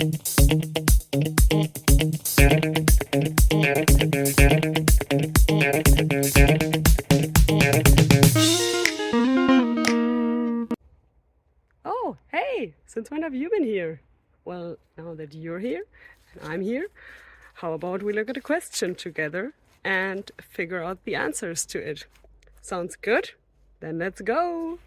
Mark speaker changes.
Speaker 1: Oh, hey! Since when have you been here? Well, now that you're here and I'm here, how about we look at a question together and figure out the answers to it? Sounds good? Then let's go!